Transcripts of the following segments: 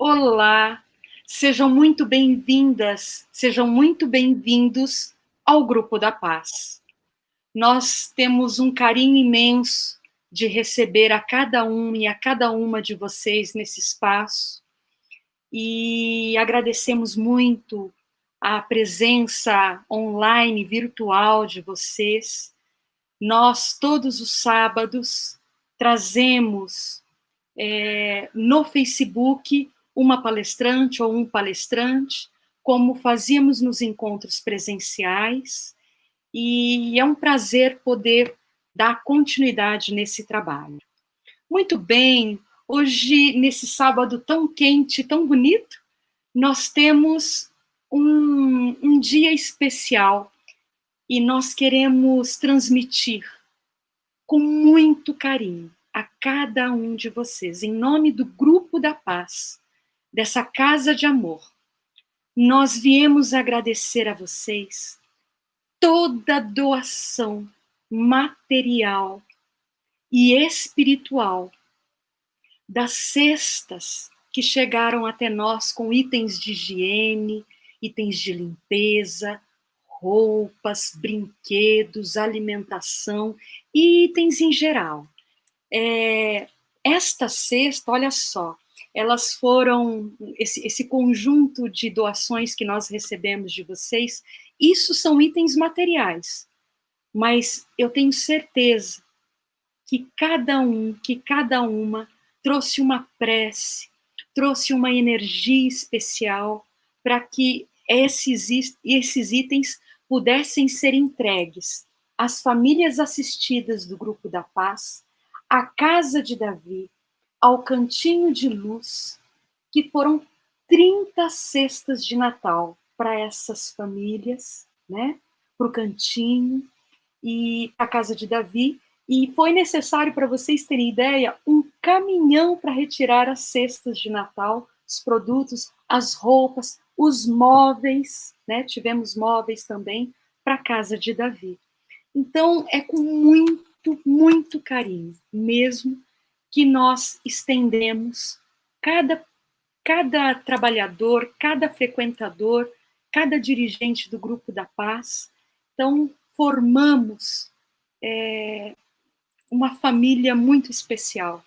Olá, sejam muito bem-vindas, sejam muito bem-vindos ao Grupo da Paz. Nós temos um carinho imenso de receber a cada um e a cada uma de vocês nesse espaço e agradecemos muito a presença online, virtual de vocês. Nós, todos os sábados, trazemos no Facebook uma palestrante ou um palestrante, como fazíamos nos encontros presenciais, e é um prazer poder dar continuidade nesse trabalho. Muito bem, hoje, nesse sábado tão quente, tão bonito, nós temos um dia especial e nós queremos transmitir com muito carinho a cada um de vocês, em nome do Grupo da Paz, dessa casa de amor. Nós viemos agradecer a vocês toda doação material e espiritual das cestas que chegaram até nós com itens de higiene, itens de limpeza, roupas, brinquedos, alimentação e itens em geral. Esta cesta, olha só, elas foram, esse conjunto de doações que nós recebemos de vocês, isso são itens materiais, mas eu tenho certeza que cada um, que cada uma trouxe uma prece, trouxe uma energia especial para que esses itens pudessem ser entregues às famílias assistidas do Grupo da Paz, à Casa de Davi, ao Cantinho de Luz, que foram 30 cestas de Natal para essas famílias, né? Para o Cantinho e a Casa de Davi. E foi necessário, para vocês terem ideia, um caminhão para retirar as cestas de Natal, os produtos, as roupas, os móveis, né? Tivemos móveis também para a Casa de Davi. Então, é com muito, muito carinho mesmo que nós estendemos cada trabalhador, cada frequentador, cada dirigente do Grupo da Paz. Então, formamos uma família muito especial.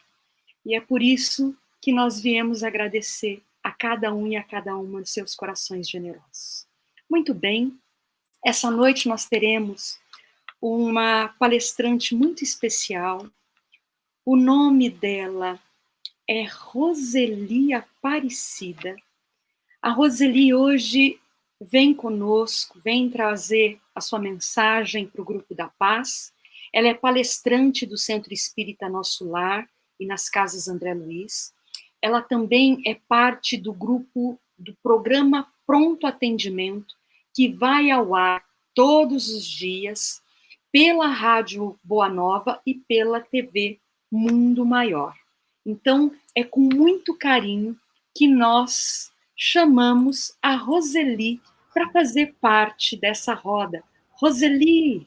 E é por isso que nós viemos agradecer a cada um e a cada uma de seus corações generosos. Muito bem, essa noite nós teremos uma palestrante muito especial. O nome dela é Roseli Aparecida. A Roseli hoje vem conosco, vem trazer a sua mensagem para o Grupo da Paz. Ela é palestrante do Centro Espírita Nosso Lar e nas Casas André Luiz. Ela também é parte do grupo do programa Pronto Atendimento, que vai ao ar todos os dias pela Rádio Boa Nova e pela TV Mundo Maior. Então, é com muito carinho que nós chamamos a Roseli para fazer parte dessa roda. Roseli,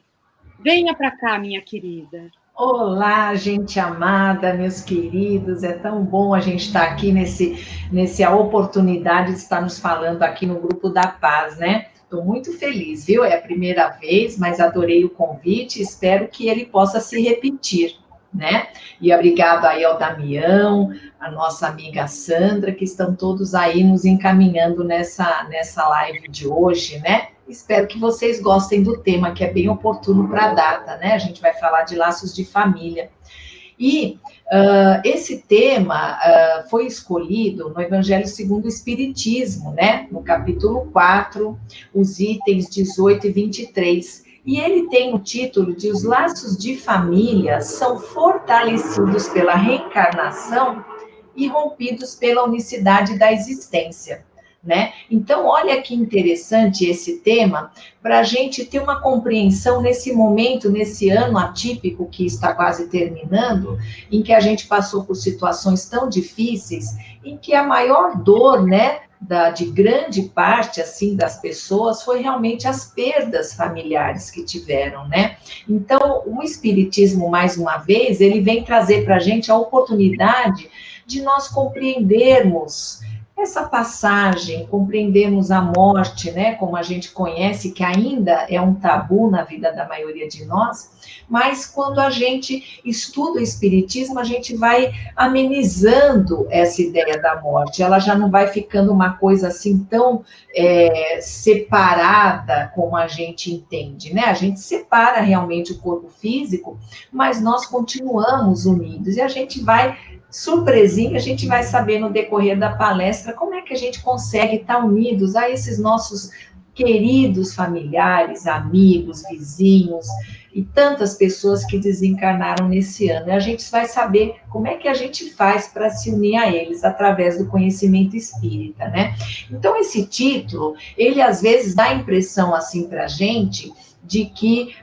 venha para cá, minha querida. Olá, gente amada, meus queridos, é tão bom a gente estar aqui nessa oportunidade de estar nos falando aqui no Grupo da Paz, né? Estou muito feliz, viu? É a primeira vez, mas adorei o convite, espero que ele possa se repetir, né? E obrigado aí ao Damião, a nossa amiga Sandra, que estão todos aí nos encaminhando nessa live de hoje, né? Espero que vocês gostem do tema, que é bem oportuno para a data, né? A gente vai falar de laços de família. E esse tema foi escolhido no Evangelho segundo o Espiritismo, né? No capítulo 4, os itens 18 e 23. E ele tem o título de Os Laços de Família são fortalecidos pela reencarnação e rompidos pela unicidade da existência. Né? Então, olha que interessante esse tema, para a gente ter uma compreensão nesse momento, nesse ano atípico que está quase terminando, em que a gente passou por situações tão difíceis, em que a maior dor, né, de grande parte, assim, das pessoas, foi realmente as perdas familiares que tiveram, né? Então, o Espiritismo, mais uma vez, ele vem trazer para a gente a oportunidade de nós compreendermos essa passagem, compreendemos a morte, né, como a gente conhece, que ainda é um tabu na vida da maioria de nós, mas quando a gente estuda o Espiritismo, a gente vai amenizando essa ideia da morte, ela já não vai ficando uma coisa assim tão separada como a gente entende, né? A gente separa realmente o corpo físico, mas nós continuamos unidos e a gente vai surpresinha, a gente vai saber no decorrer da palestra como é que a gente consegue estar unidos a esses nossos queridos familiares, amigos, vizinhos e tantas pessoas que desencarnaram nesse ano. E a gente vai saber como é que a gente faz para se unir a eles através do conhecimento espírita, né? Então, esse título, ele às vezes dá a impressão assim para a gente de que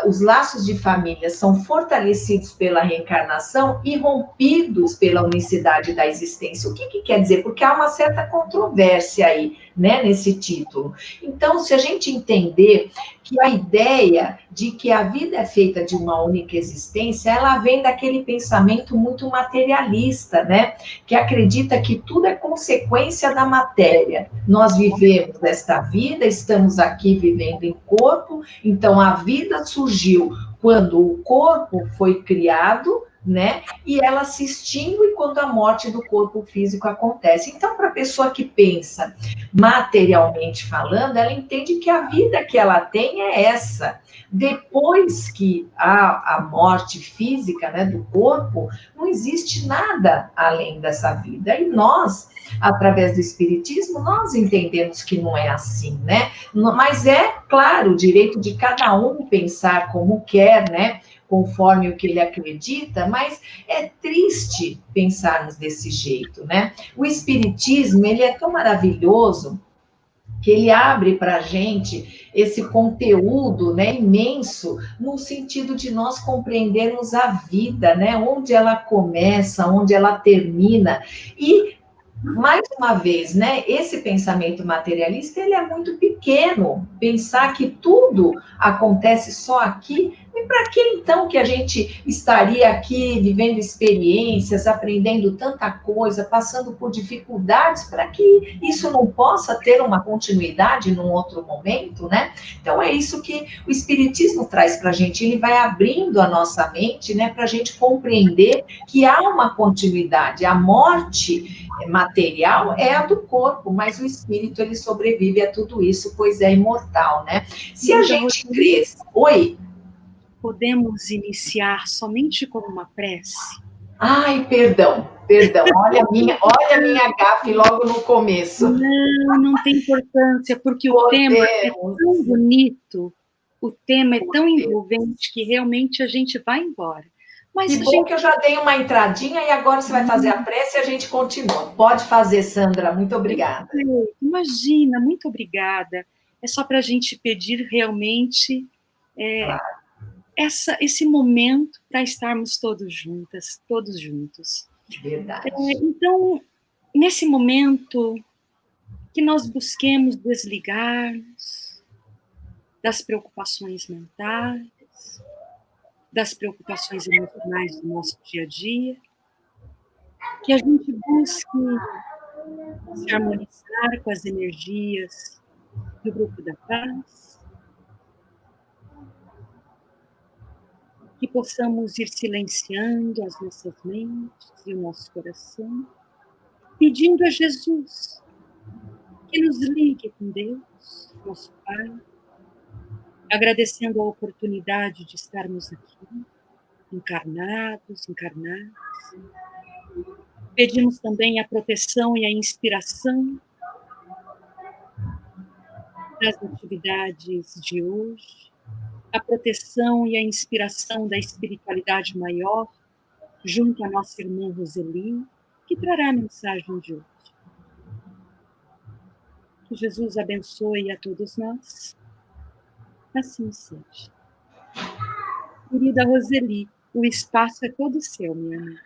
os laços de família são fortalecidos pela reencarnação e rompidos pela unicidade da existência. O que quer dizer? Porque há uma certa controvérsia aí, né, nesse título. Então, se a gente entender que a ideia de que a vida é feita de uma única existência, ela vem daquele pensamento muito materialista, né, que acredita que tudo é consequência da matéria. Nós vivemos esta vida, estamos aqui vivendo em corpo, então a vida surgiu quando o corpo foi criado, né? E ela se extingue quando a morte do corpo físico acontece. Então, para a pessoa que pensa materialmente falando, ela entende que a vida que ela tem é essa. Depois que há a morte física, né, do corpo, não existe nada além dessa vida. E nós, através do Espiritismo, nós entendemos que não é assim, né? Mas é, claro, o direito de cada um pensar como quer, né? Conforme o que ele acredita, mas é triste pensarmos desse jeito, né? O Espiritismo, ele é tão maravilhoso que ele abre para a gente esse conteúdo, né, imenso, no sentido de nós compreendermos a vida, né, onde ela começa, onde ela termina, e mais uma vez, né, esse pensamento materialista, ele é muito pequeno, pensar que tudo acontece só aqui, e para que então que a gente estaria aqui vivendo experiências, aprendendo tanta coisa, passando por dificuldades, para que isso não possa ter uma continuidade num outro momento, né? Então é isso que o Espiritismo traz para a gente, ele vai abrindo a nossa mente, né, para a gente compreender que há uma continuidade, a morte material é a do corpo, mas o espírito ele sobrevive a tudo isso, pois é imortal, né? Se a gente cresce... Oi? Podemos iniciar somente com uma prece? Ai, perdão. Olha a minha gafe logo no começo. Não tem importância, porque o tema é tão bonito, o tema é tão envolvente que realmente a gente vai embora. Mas que bom que eu já dei uma entradinha e agora você vai fazer a prece e a gente continua. Pode fazer, Sandra. Muito obrigada. Imagina, muito obrigada. É só para a gente pedir realmente Claro. esse momento para estarmos todos juntas, todos juntos. Verdade. Então, nesse momento, que nós busquemos desligar-nos das preocupações mentais, das preocupações emocionais do nosso dia a dia, que a gente busque se harmonizar com as energias do Grupo da Paz, que possamos ir silenciando as nossas mentes e o nosso coração, pedindo a Jesus que nos ligue com Deus, nosso Pai, agradecendo a oportunidade de estarmos aqui, encarnados, encarnadas. Pedimos também a proteção e a inspiração das atividades de hoje, a proteção e a inspiração da espiritualidade maior, junto à nossa irmã Roseli, que trará a mensagem de hoje. Que Jesus abençoe a todos nós. Assim seja. Querida Roseli, o espaço é todo seu, minha amiga.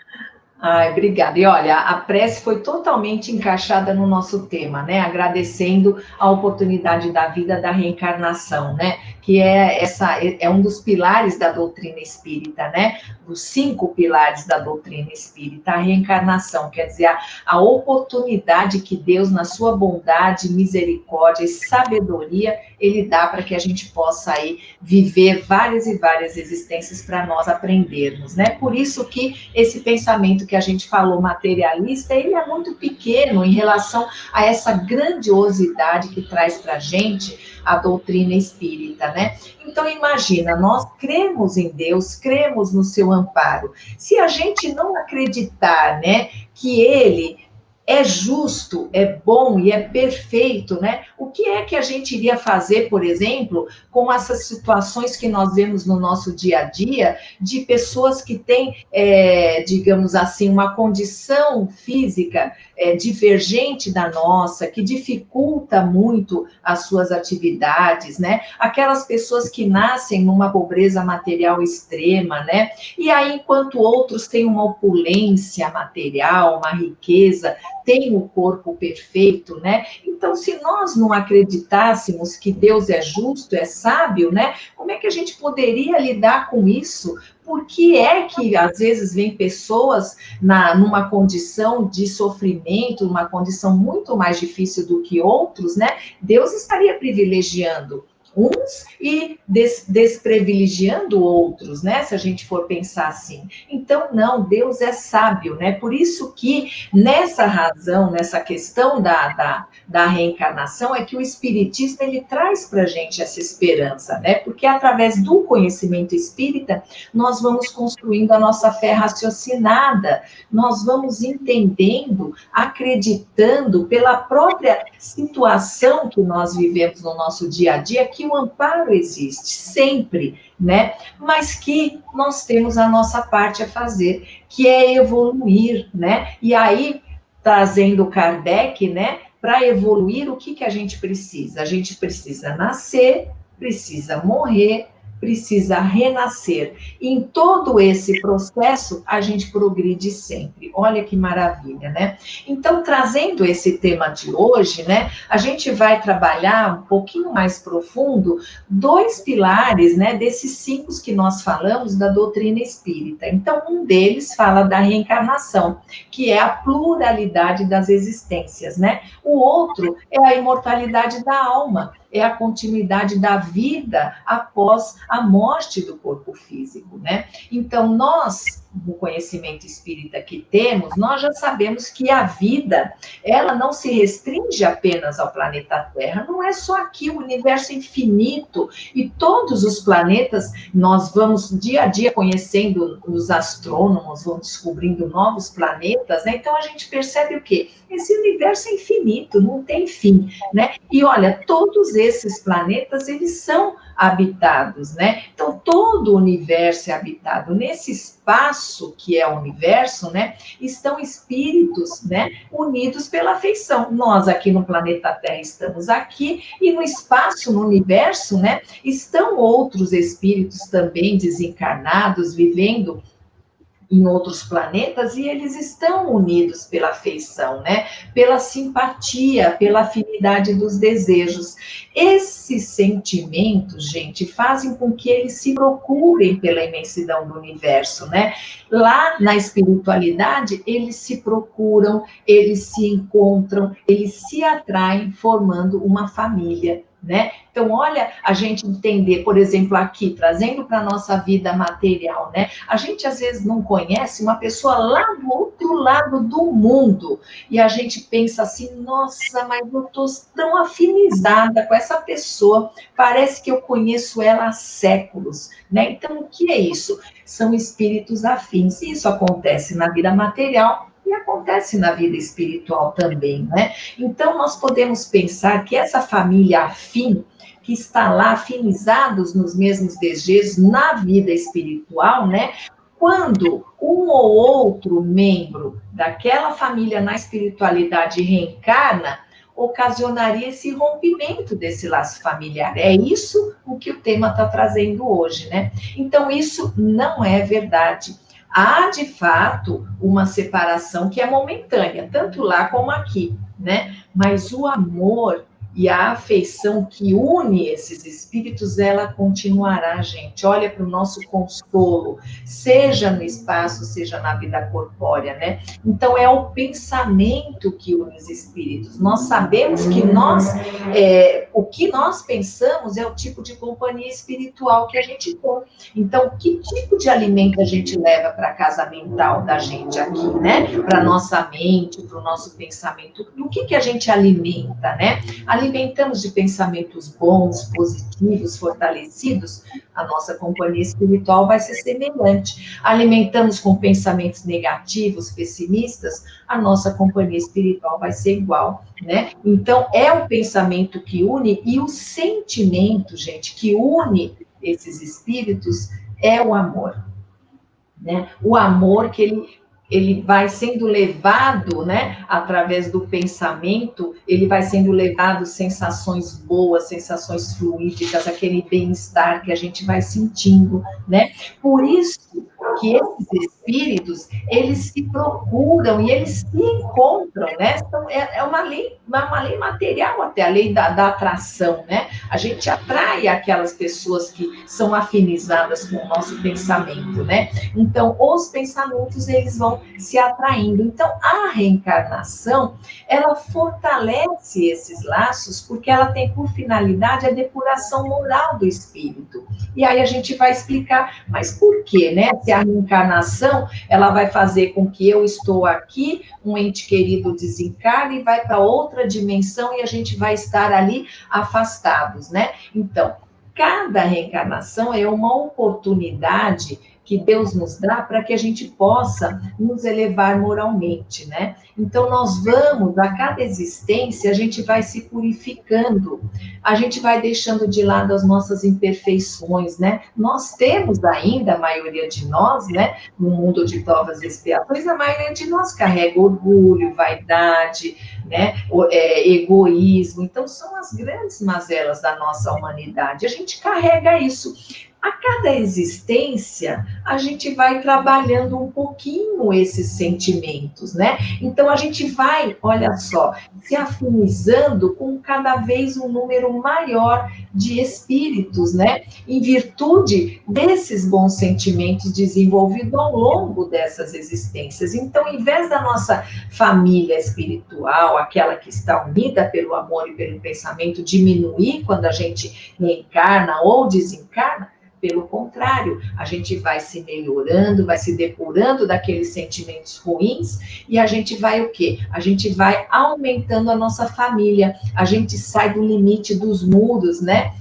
Ai, obrigada. E olha, a prece foi totalmente encaixada no nosso tema, né? Agradecendo a oportunidade da vida da reencarnação, né? Que é um dos pilares da doutrina espírita, né? Dos 5 pilares da doutrina espírita, a reencarnação, quer dizer, a oportunidade que Deus, na sua bondade, misericórdia e sabedoria, ele dá para que a gente possa aí viver várias e várias existências para nós aprendermos, né? Por isso que esse pensamento que a gente falou materialista, ele é muito pequeno em relação a essa grandiosidade que traz para a gente a doutrina espírita, né? Então, imagina, nós cremos em Deus, cremos no seu amparo. Se a gente não acreditar, né, que ele é justo, é bom e é perfeito, né? O que é que a gente iria fazer, por exemplo, com essas situações que nós vemos no nosso dia a dia, de pessoas que têm, digamos assim, uma condição física divergente da nossa, que dificulta muito as suas atividades, né? Aquelas pessoas que nascem numa pobreza material extrema, né? E aí, enquanto outros têm uma opulência material, uma riqueza, tem o corpo perfeito, né? Então, se nós não acreditássemos que Deus é justo, é sábio, né? Como é que a gente poderia lidar com isso? Por que é que, às vezes, vem pessoas numa condição de sofrimento, uma condição muito mais difícil do que outros, né? Deus estaria privilegiando uns e desprivilegiando outros, né? Se a gente for pensar assim. Então, não, Deus é sábio, né? Por isso que nessa razão, nessa questão da reencarnação, é que o Espiritismo, ele traz para a gente essa esperança, né? Porque através do conhecimento espírita, nós vamos construindo a nossa fé raciocinada, nós vamos entendendo, acreditando pela própria situação que nós vivemos no nosso dia a dia, que o amparo existe sempre, né? Mas que nós temos a nossa parte a fazer, que é evoluir, né? E aí, trazendo Kardec, né? Para evoluir, o que a gente precisa? A gente precisa nascer, precisa morrer, precisa renascer. E em todo esse processo, a gente progride sempre. Olha que maravilha, né? Então, trazendo esse tema de hoje, né, a gente vai trabalhar um pouquinho mais profundo 2 pilares, né, desses 5 que nós falamos da doutrina espírita. Então, um deles fala da reencarnação, que é a pluralidade das existências, né? O outro é a imortalidade da alma, é a continuidade da vida após a morte do corpo físico, né? Então, nós, no conhecimento espírita que temos, nós já sabemos que a vida, ela não se restringe apenas ao planeta Terra, não é só aqui, o universo infinito, e todos os planetas, nós vamos dia a dia conhecendo os astrônomos, vão descobrindo novos planetas, né? Então, a gente percebe o quê? Esse universo é infinito, não tem fim, né? E olha, todos esses planetas, eles são habitados, né? Então, todo o universo é habitado. Nesse espaço que é o universo, né, estão espíritos, né, unidos pela afeição. Nós aqui no planeta Terra estamos aqui, e no espaço, no universo, né, estão outros espíritos também desencarnados, vivendo em outros planetas, e eles estão unidos pela afeição, né? Pela simpatia, pela afinidade dos desejos. Esses sentimentos, gente, fazem com que eles se procurem pela imensidão do universo, né? Lá na espiritualidade, eles se procuram, eles se encontram, eles se atraem, formando uma família, né? Então, olha, a gente entender, por exemplo, aqui, trazendo para a nossa vida material, né? A gente, às vezes, não conhece uma pessoa lá do outro lado do mundo, e a gente pensa assim, nossa, mas eu estou tão afinizada com essa pessoa, parece que eu conheço ela há séculos, né? Então, o que é isso? São espíritos afins. Isso acontece na vida material, e acontece na vida espiritual também, né? Então, nós podemos pensar que essa família afim, que está lá afinizados nos mesmos desejos na vida espiritual, né? Quando um ou outro membro daquela família na espiritualidade reencarna, ocasionaria esse rompimento desse laço familiar. É isso o que o tema está trazendo hoje, né? Então, isso não é verdade. há, de fato, uma separação que é momentânea, tanto lá como aqui, né? Mas o amor e a afeição que une esses espíritos, ela continuará, gente. Olha para o nosso consolo, seja no espaço, seja na vida corpórea, né? Então, é o pensamento que une os espíritos. Nós sabemos que o que nós pensamos é o tipo de companhia espiritual que a gente tem. Então, que tipo de alimento a gente leva para a casa mental da gente aqui, né? Para a nossa mente, para o nosso pensamento. O que a gente alimenta, né? Alimentamos de pensamentos bons, positivos, fortalecidos, a nossa companhia espiritual vai ser semelhante. Alimentamos com pensamentos negativos, pessimistas, a nossa companhia espiritual vai ser igual, né? Então, é o pensamento que une e o sentimento, gente, que une esses espíritos é o amor, né? O amor que ele vai sendo levado, né, através do pensamento, ele vai sendo levado sensações boas, sensações fluídicas, aquele bem-estar que a gente vai sentindo, né? Por isso que esses espíritos, eles se procuram e eles se encontram, né? Então, é uma lei material até, a lei da atração, né? A gente atrai aquelas pessoas que são afinizadas com o nosso pensamento, né? Então, os pensamentos, eles vão se atraindo. Então, a reencarnação, ela fortalece esses laços, porque ela tem por finalidade a depuração moral do espírito. E aí a gente vai explicar, mas por quê, né? Se a reencarnação, ela vai fazer com que eu estou aqui, um ente querido desencarne e vai para outra dimensão e a gente vai estar ali afastados, né? Então, cada reencarnação é uma oportunidade que Deus nos dá para que a gente possa nos elevar moralmente, né? Então, nós vamos, a cada existência, a gente vai se purificando, a gente vai deixando de lado as nossas imperfeições, né? Nós temos ainda, a maioria de nós, né, no mundo de provas e expiações, a maioria de nós carrega orgulho, vaidade, né, egoísmo. Então, são as grandes mazelas da nossa humanidade. A gente carrega isso. A cada existência, a gente vai trabalhando um pouquinho esses sentimentos, né? Então, a gente vai, olha só, se afinizando com cada vez um número maior de espíritos, né? Em virtude desses bons sentimentos desenvolvidos ao longo dessas existências. Então, em vez da nossa família espiritual, aquela que está unida pelo amor e pelo pensamento, diminuir quando a gente reencarna ou desencarna, pelo contrário, a gente vai se melhorando, vai se depurando daqueles sentimentos ruins e a gente vai o quê? A gente vai aumentando a nossa família, a gente sai do limite dos muros, né?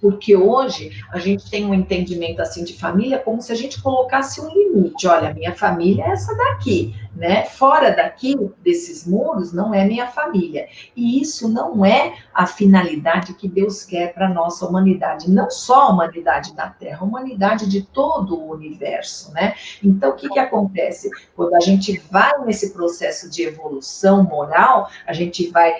Porque hoje a gente tem um entendimento assim de família como se a gente colocasse um limite. Olha, minha família é essa daqui, né? Fora daqui, desses muros, não é minha família. E isso não é a finalidade que Deus quer para a nossa humanidade. Não só a humanidade da Terra, a humanidade de todo o universo, né? Então, o que acontece? Quando a gente vai nesse processo de evolução moral, a gente vai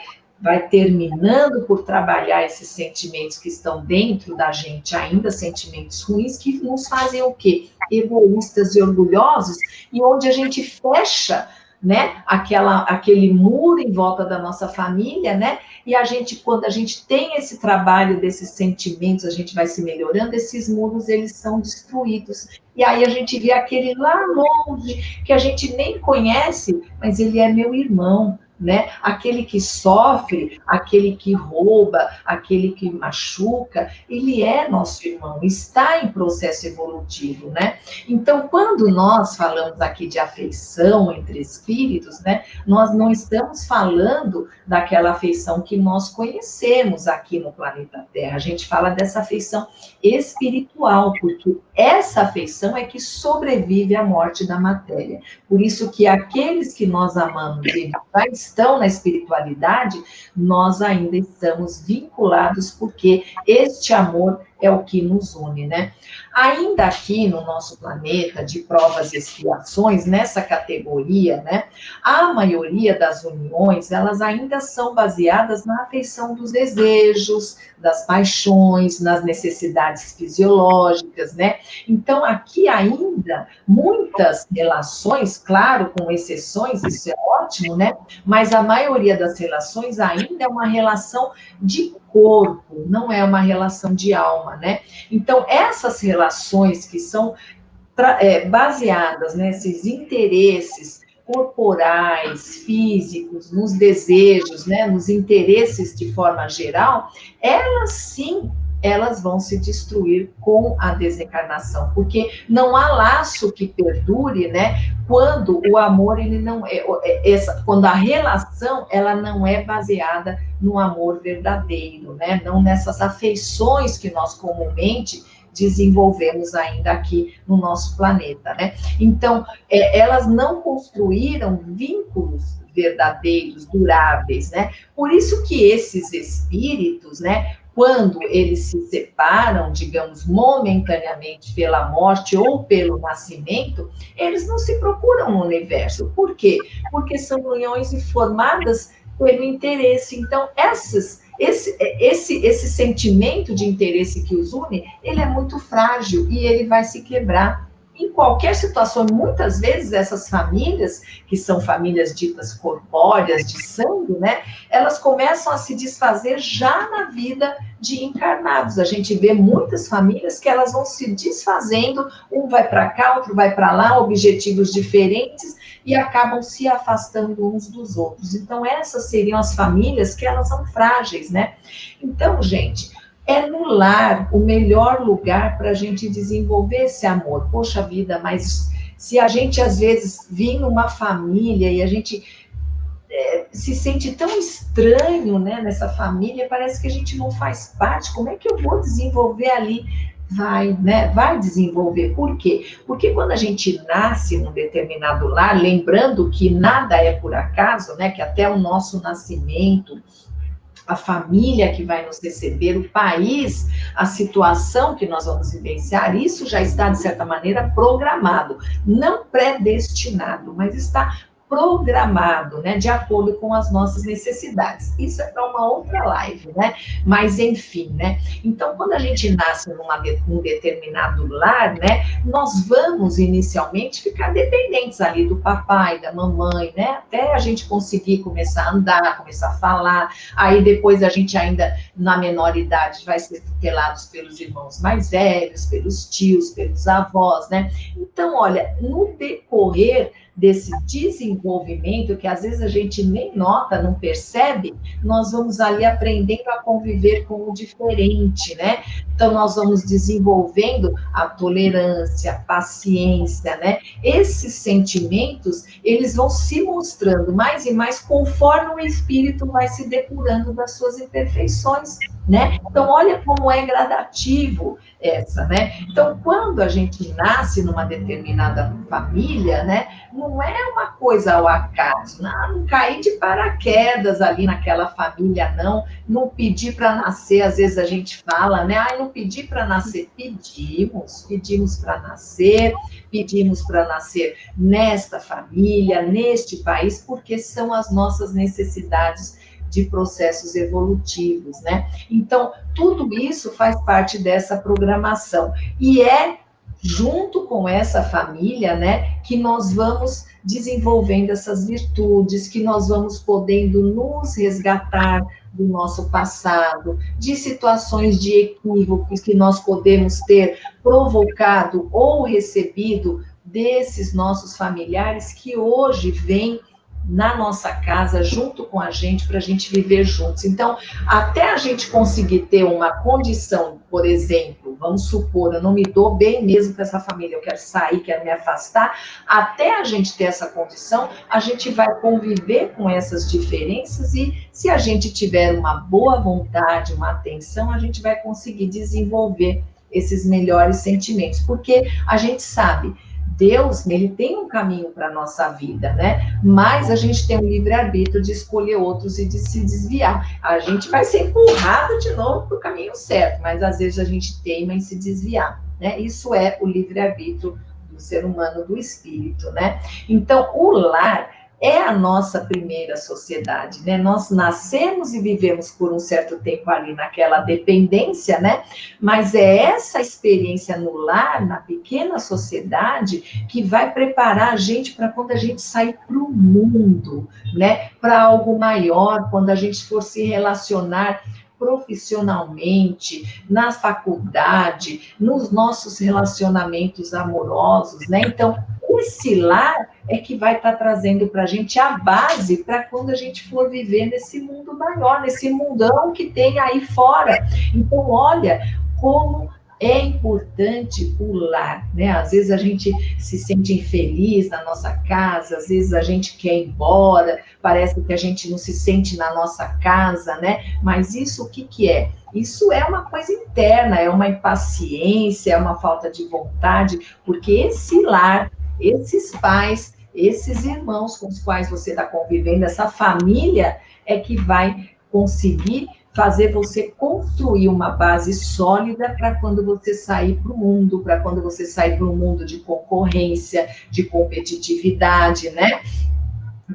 terminando por trabalhar esses sentimentos que estão dentro da gente, ainda sentimentos ruins, que nos fazem o quê? Egoístas e orgulhosos, e onde a gente fecha, né, aquele muro em volta da nossa família, né, e a gente, quando a gente tem esse trabalho desses sentimentos, a gente vai se melhorando, esses muros, eles são destruídos, e aí a gente vê aquele lá longe, que a gente nem conhece, mas ele é meu irmão, né? Aquele que sofre, aquele que rouba, aquele que machuca, ele é nosso irmão, está em processo evolutivo, né? Então, quando nós falamos aqui de afeição entre espíritos, né, nós não estamos falando daquela afeição que nós conhecemos aqui no planeta Terra, a gente fala dessa afeição espiritual, porque essa afeição é que sobrevive à morte da matéria. Por isso que aqueles que nós amamos, eles já estão na espiritualidade, nós ainda estamos vinculados, porque este amor é o que nos une, né? Ainda aqui no nosso planeta de provas e expiações, nessa categoria, né, a maioria das uniões, elas ainda são baseadas na afeição dos desejos, das paixões, nas necessidades fisiológicas, né? Então, aqui ainda, muitas relações, claro, com exceções, isso é ótimo, né? Mas a maioria das relações ainda é uma relação de corpo, não é uma relação de alma, né? Então, essas relações que são baseadas nesses interesses corporais, físicos, nos desejos, né, nos interesses de forma geral, elas sim, elas vão se destruir com a desencarnação, porque não há laço que perdure, né, quando o amor, ele não quando a relação, ela não é baseada no amor verdadeiro, né, não nessas afeições que nós comumente desenvolvemos ainda aqui no nosso planeta, né? Então, elas não construíram vínculos verdadeiros, duráveis, né? Por isso que esses espíritos, né, quando eles se separam, digamos, momentaneamente pela morte ou pelo nascimento, eles não se procuram no universo. Por quê? Porque são uniões formadas pelo interesse. Então, esse sentimento de interesse que os une, ele é muito frágil e ele vai se quebrar em qualquer situação. Muitas vezes essas famílias, que são famílias ditas corpóreas, de sangue, né, elas começam a se desfazer já na vida de encarnados. A gente vê muitas famílias que elas vão se desfazendo, um vai para cá, outro vai para lá, objetivos diferentes, e acabam se afastando uns dos outros. Então, essas seriam as famílias que elas são frágeis, né? Então, gente, é no lar o melhor lugar para a gente desenvolver esse amor. Poxa vida, mas se a gente, às vezes, vir numa família e a gente se sente tão estranho, né, nessa família, parece que a gente não faz parte, como é que eu vou desenvolver ali? Vai, né? Vai desenvolver. Por quê? Porque quando a gente nasce num determinado lar, lembrando que nada é por acaso, né? Que até o nosso nascimento, a família que vai nos receber, o país, a situação que nós vamos vivenciar, isso já está, de certa maneira, programado. Não predestinado, mas está programado, né, de acordo com as nossas necessidades. Isso é para uma outra live, né? Mas, enfim, né? Então, quando a gente nasce num determinado lar, né, nós vamos, inicialmente, ficar dependentes ali do papai, da mamãe, né? Até a gente conseguir começar a andar, começar a falar. Aí, depois, a gente ainda, na menor idade, vai ser tutelados pelos irmãos mais velhos, pelos tios, pelos avós, né? Então, olha, no decorrer desse desenvolvimento, que às vezes a gente nem nota, não percebe, nós vamos ali aprendendo a conviver com o diferente, né? Então, nós vamos desenvolvendo a tolerância, a paciência, né? Esses sentimentos, eles vão se mostrando mais e mais conforme o espírito vai se depurando das suas imperfeições, né? Então, olha como é gradativo essa, né? Então, quando a gente nasce numa determinada família, né, não é uma coisa ao acaso, não cair de paraquedas ali naquela família, não pedir para nascer, às vezes a gente fala, né, não pedi para nascer, pedimos para nascer, pedimos para nascer nesta família, neste país, porque são as nossas necessidades de processos evolutivos, né? Então, tudo isso faz parte dessa programação. E é junto com essa família, né, que nós vamos desenvolvendo essas virtudes, que nós vamos podendo nos resgatar do nosso passado, de situações de equívocos que nós podemos ter provocado ou recebido desses nossos familiares que hoje vêm na nossa casa, junto com a gente, para a gente viver juntos. Então, até a gente conseguir ter uma condição, por exemplo, vamos supor, eu não me dou bem mesmo com essa família, eu quero sair, quero me afastar, até a gente ter essa condição, a gente vai conviver com essas diferenças e, se a gente tiver uma boa vontade, uma atenção, a gente vai conseguir desenvolver esses melhores sentimentos, porque a gente sabe, Deus, ele tem um caminho para a nossa vida, né? Mas a gente tem o livre-arbítrio de escolher outros e de se desviar. A gente vai ser empurrado de novo para o caminho certo, mas às vezes a gente teima em se desviar, né? Isso é o livre-arbítrio do ser humano, do espírito, né? Então, o lar é a nossa primeira sociedade, né? Nós nascemos e vivemos por um certo tempo ali naquela dependência, né? Mas é essa experiência no lar, na pequena sociedade, que vai preparar a gente para quando a gente sair para o mundo, né? Para algo maior, quando a gente for se relacionar profissionalmente, na faculdade, nos nossos relacionamentos amorosos, né? Então, esse lar é que vai estar trazendo para a gente a base para quando a gente for viver nesse mundo maior, nesse mundão que tem aí fora. Então, olha como é importante o lar, né? Às vezes a gente se sente infeliz na nossa casa, às vezes a gente quer ir embora, parece que a gente não se sente na nossa casa, né? Mas isso o que que é? Isso é uma coisa interna, é uma impaciência, é uma falta de vontade, porque esse lar, esses pais, esses irmãos com os quais você está convivendo, essa família, é que vai conseguir fazer você construir uma base sólida para quando você sair para o mundo, para quando você sair para um mundo de concorrência, de competitividade, né?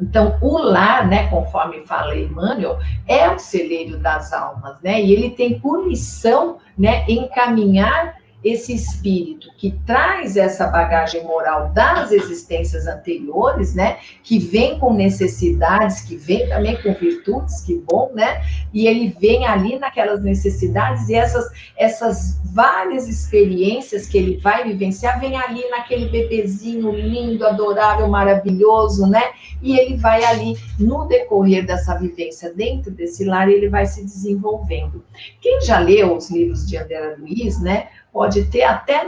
Então, o lar, né, conforme fala Emmanuel, é o celeiro das almas, né? E ele tem por missão, né, encaminhar esse espírito que traz essa bagagem moral das existências anteriores, né? Que vem com necessidades, que vem também com virtudes, que bom, né? E ele vem ali naquelas necessidades e essas várias experiências que ele vai vivenciar, vem ali naquele bebezinho lindo, adorável, maravilhoso, né? E ele vai ali, no decorrer dessa vivência dentro desse lar, ele vai se desenvolvendo. Quem já leu os livros de André Luiz, né? Pode ter até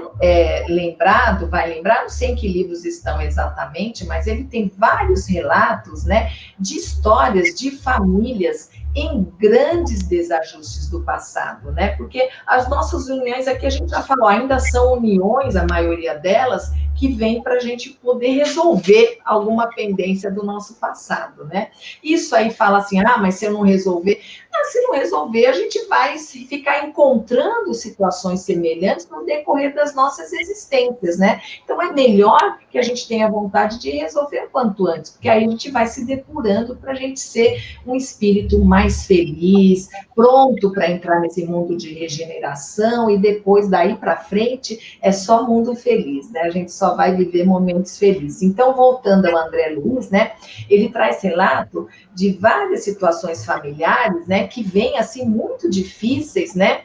lembrado, vai lembrar, não sei em que livros estão exatamente, mas ele tem vários relatos, né, de histórias de famílias em grandes desajustes do passado, né, porque as nossas uniões aqui, a gente já falou, ainda são uniões, a maioria delas, que vem para a gente poder resolver alguma pendência do nosso passado, né? Isso aí fala assim, mas se eu não resolver... Se não resolver, a gente vai ficar encontrando situações semelhantes no decorrer das nossas existências, né? Então, é melhor que a gente tenha vontade de resolver quanto antes, porque aí a gente vai se depurando para a gente ser um espírito mais feliz, pronto para entrar nesse mundo de regeneração, e depois, daí para frente, é só mundo feliz, né? A gente só vai viver momentos felizes. Então, voltando ao André Luiz, né? Ele traz relato de várias situações familiares, né, que vêm, assim, muito difíceis, né,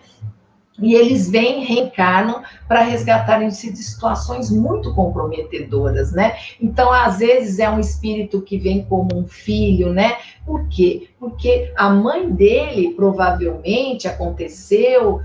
e eles vêm, reencarnam para resgatarem-se de situações muito comprometedoras, né? Então, às vezes, é um espírito que vem como um filho, né? Por quê? Porque a mãe dele, provavelmente, aconteceu,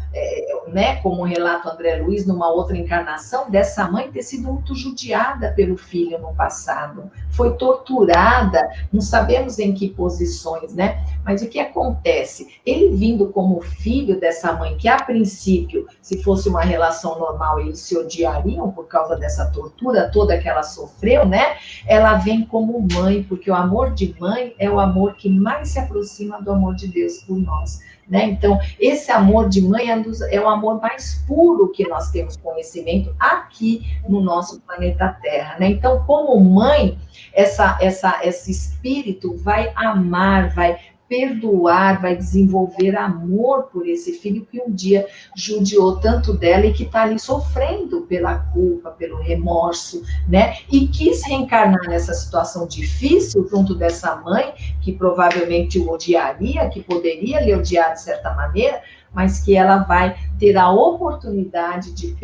né, como relata André Luiz, numa outra encarnação, dessa mãe ter sido muito judiada pelo filho no passado, foi torturada, não sabemos em que posições, né? Mas o que acontece? Ele vindo como filho dessa mãe, que a princípio, se fosse uma relação normal, eles se odiariam por causa dessa tortura toda que ela sofreu, né? Ela vem como mãe, porque o amor de mãe é o amor que mais se aproxima do amor de Deus por nós, né? Então, esse amor de mãe é o amor mais puro que nós temos conhecimento aqui no nosso planeta Terra, né? Então, como mãe, esse espírito vai amar, vai perdoar, vai desenvolver amor por esse filho que um dia judiou tanto dela e que está ali sofrendo pela culpa, pelo remorso, né? E quis reencarnar nessa situação difícil junto dessa mãe, que provavelmente o odiaria, que poderia lhe odiar de certa maneira, mas que ela vai ter a oportunidade de,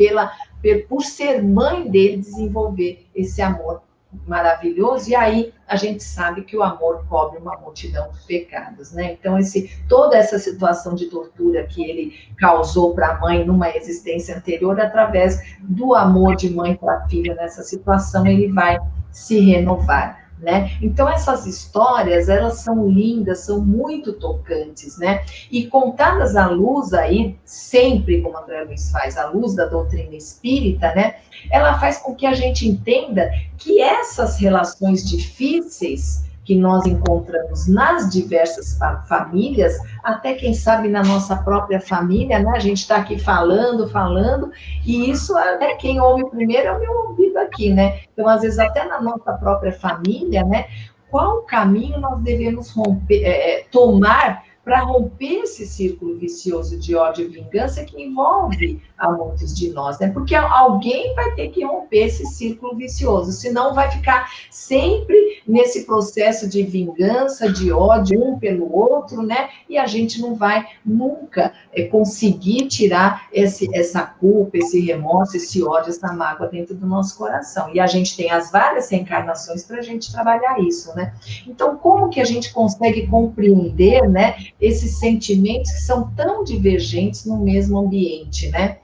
por ser mãe dele, desenvolver esse amor maravilhoso, e aí a gente sabe que o amor cobre uma multidão de pecados, né? Então, toda essa situação de tortura que ele causou para a mãe numa existência anterior, através do amor de mãe para filho nessa situação, ele vai se renovar, né? Então, essas histórias, elas são lindas, são muito tocantes, né? E contadas à luz aí, sempre, como a André Luiz faz, à luz da doutrina espírita, né? Ela faz com que a gente entenda que essas relações difíceis que nós encontramos nas diversas famílias, até quem sabe na nossa própria família, né? A gente está aqui falando, e isso, né, quem ouve primeiro é o meu ouvido aqui, né? Então, às vezes, até na nossa própria família, né? Qual caminho nós devemos tomar para romper esse círculo vicioso de ódio e vingança que envolve a muitos de nós, né? Porque alguém vai ter que romper esse círculo vicioso, senão vai ficar sempre nesse processo de vingança, de ódio um pelo outro, né? E a gente não vai nunca conseguir tirar essa culpa, esse remorso, esse ódio, essa mágoa dentro do nosso coração. E a gente tem as várias reencarnações para a gente trabalhar isso, né? Então, como que a gente consegue compreender, né, esses sentimentos que são tão divergentes no mesmo ambiente, né?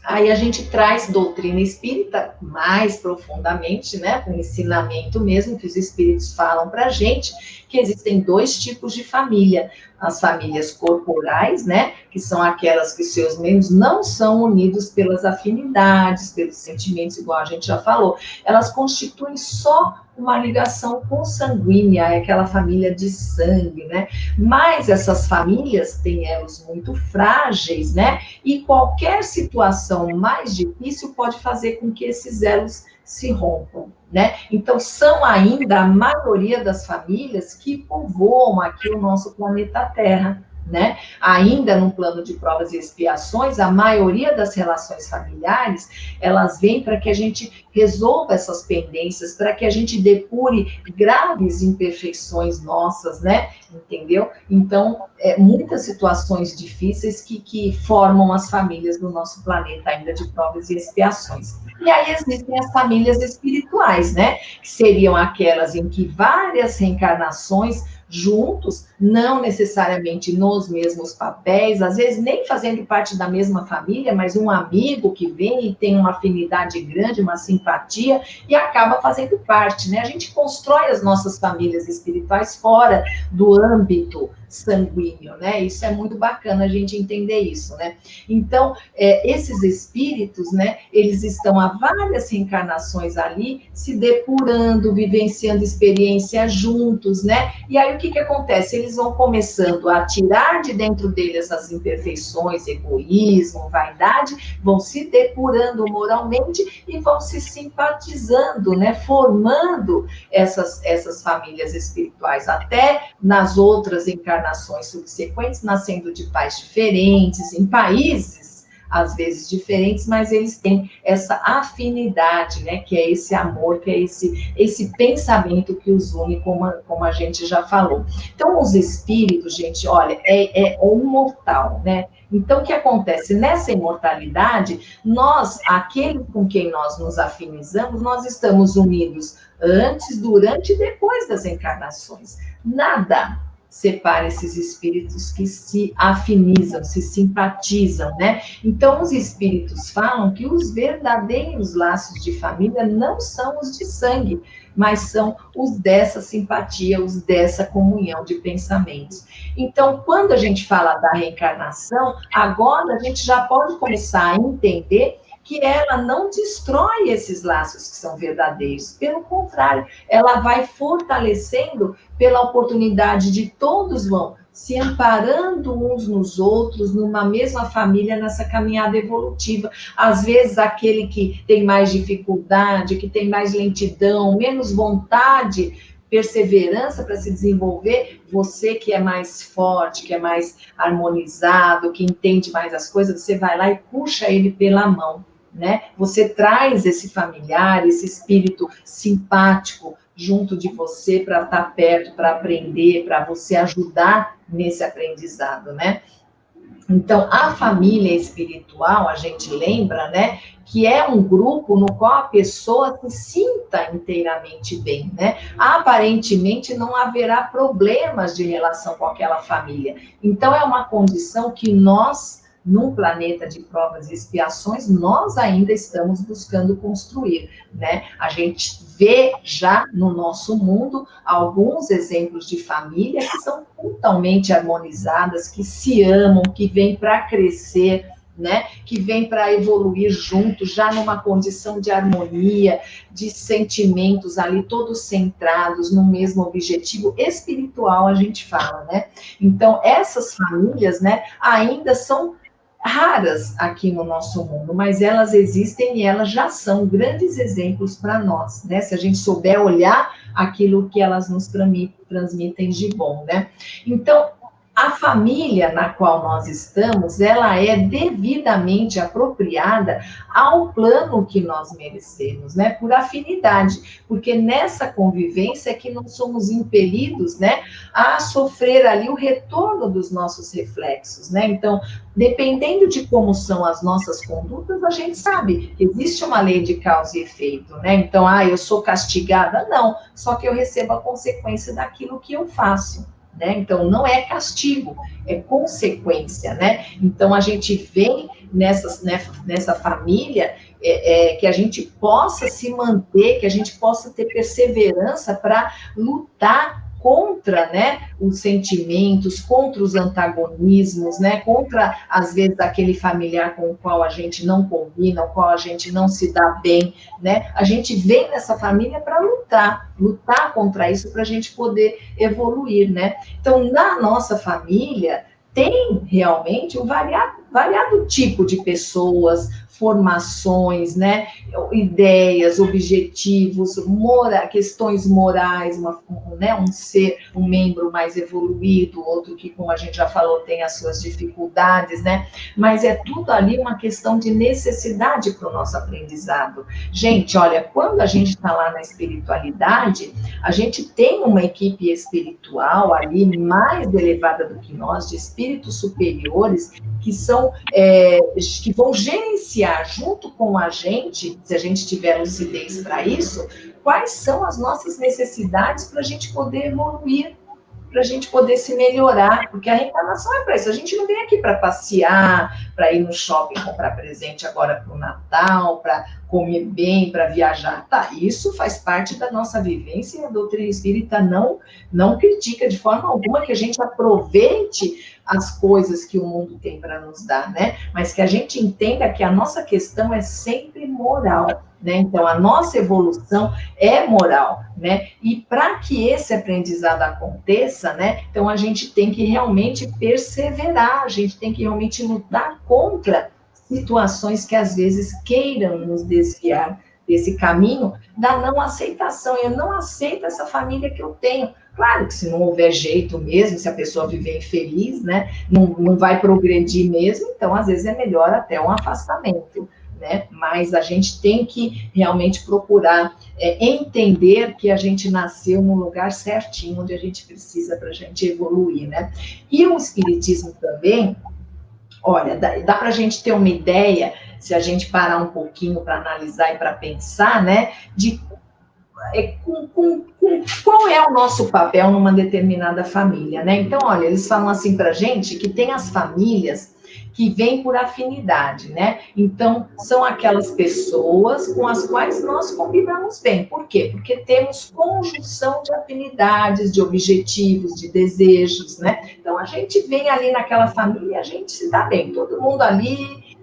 Aí a gente traz doutrina espírita mais profundamente, né, com ensinamento mesmo, que os espíritos falam para a gente, que existem 2 tipos de família. As famílias corporais, né, que são aquelas que seus membros não são unidos pelas afinidades, pelos sentimentos, igual a gente já falou. Elas constituem só uma ligação consanguínea, é aquela família de sangue, né? Mas essas famílias têm elos muito frágeis, né? E qualquer situação mais difícil pode fazer com que esses elos se rompam, né? Então, são ainda a maioria das famílias que povoam aqui o nosso planeta Terra, né? Ainda no plano de provas e expiações, a maioria das relações familiares, elas vêm para que a gente resolva essas pendências, para que a gente depure graves imperfeições nossas, né? Entendeu? Então, muitas situações difíceis que formam as famílias do nosso planeta ainda de provas e expiações. E aí existem as famílias espirituais, né? Que seriam aquelas em que várias reencarnações juntos, não necessariamente nos mesmos papéis, às vezes nem fazendo parte da mesma família, mas um amigo que vem e tem uma afinidade grande, uma simpatia, e acaba fazendo parte, né? A gente constrói as nossas famílias espirituais fora do âmbito sanguíneo, né? Isso é muito bacana a gente entender isso, né? Então, esses espíritos, né, eles estão há várias reencarnações ali, se depurando, vivenciando experiências juntos, né? E aí, o que acontece? Eles vão começando a tirar de dentro deles essas imperfeições, egoísmo, vaidade, vão se depurando moralmente e vão se simpatizando, né? Formando essas famílias espirituais, até nas outras encarnações subsequentes, nascendo de pais diferentes, em países às vezes diferentes, mas eles têm essa afinidade, né, que é esse amor, que é esse pensamento que os une, como a gente já falou. Então, os espíritos, gente, olha, é imortal, né? Então, o que acontece? Nessa imortalidade, nós, aquele com quem nós nos afinizamos, nós estamos unidos antes, durante e depois das encarnações. Nada separa esses espíritos que se afinizam, se simpatizam, né? Então, os espíritos falam que os verdadeiros laços de família não são os de sangue, mas são os dessa simpatia, os dessa comunhão de pensamentos. Então, quando a gente fala da reencarnação, agora a gente já pode começar a entender que ela não destrói esses laços que são verdadeiros. Pelo contrário, ela vai fortalecendo pela oportunidade de todos vão se amparando uns nos outros, numa mesma família, nessa caminhada evolutiva. Às vezes, aquele que tem mais dificuldade, que tem mais lentidão, menos vontade, perseverança para se desenvolver, você que é mais forte, que é mais harmonizado, que entende mais as coisas, você vai lá e puxa ele pela mão, né? Você traz esse familiar, esse espírito simpático junto de você para estar perto, para aprender, para você ajudar nesse aprendizado, né? Então, a família espiritual, a gente lembra, né, que é um grupo no qual a pessoa se sinta inteiramente bem, né? Aparentemente não haverá problemas de relação com aquela família. Então, é uma condição que nós num planeta de provas e expiações, nós ainda estamos buscando construir, né? A gente vê já no nosso mundo alguns exemplos de família que são totalmente harmonizadas, que se amam, que vêm para crescer, né, que vem para evoluir junto, já numa condição de harmonia, de sentimentos ali todos centrados no mesmo objetivo espiritual, a gente fala, né? Então, essas famílias, né, ainda são raras aqui no nosso mundo, mas elas existem e elas já são grandes exemplos para nós, né? Se a gente souber olhar aquilo que elas nos transmitem de bom, né? Então, a família na qual nós estamos, ela é devidamente apropriada ao plano que nós merecemos, né? Por afinidade, porque nessa convivência é que nós somos impelidos, né, a sofrer ali o retorno dos nossos reflexos, né? Então, dependendo de como são as nossas condutas, a gente sabe que existe uma lei de causa e efeito, né? Então, eu sou castigada? Não, só que eu recebo a consequência daquilo que eu faço. Né? Então, não é castigo, é consequência, né? Então, a gente vem nessa família que a gente possa se manter, que a gente possa ter perseverança para lutar contra, né, os sentimentos, contra os antagonismos, né, contra, às vezes, aquele familiar com o qual a gente não combina, com o qual a gente não se dá bem, né? A gente vem nessa família para lutar contra isso, para a gente poder evoluir, né? Então, na nossa família, tem realmente um variado tipo de pessoas, formações, né, ideias, objetivos, questões morais, um membro mais evoluído, outro que, como a gente já falou, tem as suas dificuldades, né, mas é tudo ali uma questão de necessidade para o nosso aprendizado. Gente, olha, quando a gente está lá na espiritualidade, a gente tem uma equipe espiritual ali mais elevada do que nós, de espíritos superiores, que são, que vão gerenciar junto com a gente, se a gente tiver lucidez para isso, quais são as nossas necessidades para a gente poder evoluir, para a gente poder se melhorar, porque a reencarnação é para isso. A gente não vem aqui para passear, para ir no shopping comprar presente agora para o Natal, para comer bem, para viajar. Tá, isso faz parte da nossa vivência e a doutrina espírita não critica de forma alguma que a gente aproveite as coisas que o mundo tem para nos dar, né? Mas que a gente entenda que a nossa questão é sempre moral, né? Então, a nossa evolução é moral, né? E para que esse aprendizado aconteça, né? Então, a gente tem que realmente perseverar, a gente tem que realmente lutar contra situações que, às vezes, queiram nos desviar desse caminho da não aceitação. Eu não aceito essa família que eu tenho. Claro que se não houver jeito mesmo, se a pessoa viver infeliz, né, não vai progredir mesmo, então às vezes é melhor até um afastamento, né? Mas a gente tem que realmente procurar entender que a gente nasceu no lugar certinho, onde a gente precisa para a gente evoluir, né? E o Espiritismo também, olha, dá para a gente ter uma ideia, se a gente parar um pouquinho para analisar e para pensar, né, de qual é o nosso papel numa determinada família, né? Então, olha, eles falam assim para a gente que tem as famílias que vêm por afinidade, né? Então, são aquelas pessoas com as quais nós combinamos bem. Por quê? Porque temos conjunção de afinidades, de objetivos, de desejos, né? Então, a gente vem ali naquela família e a gente se dá bem. Todo mundo ali,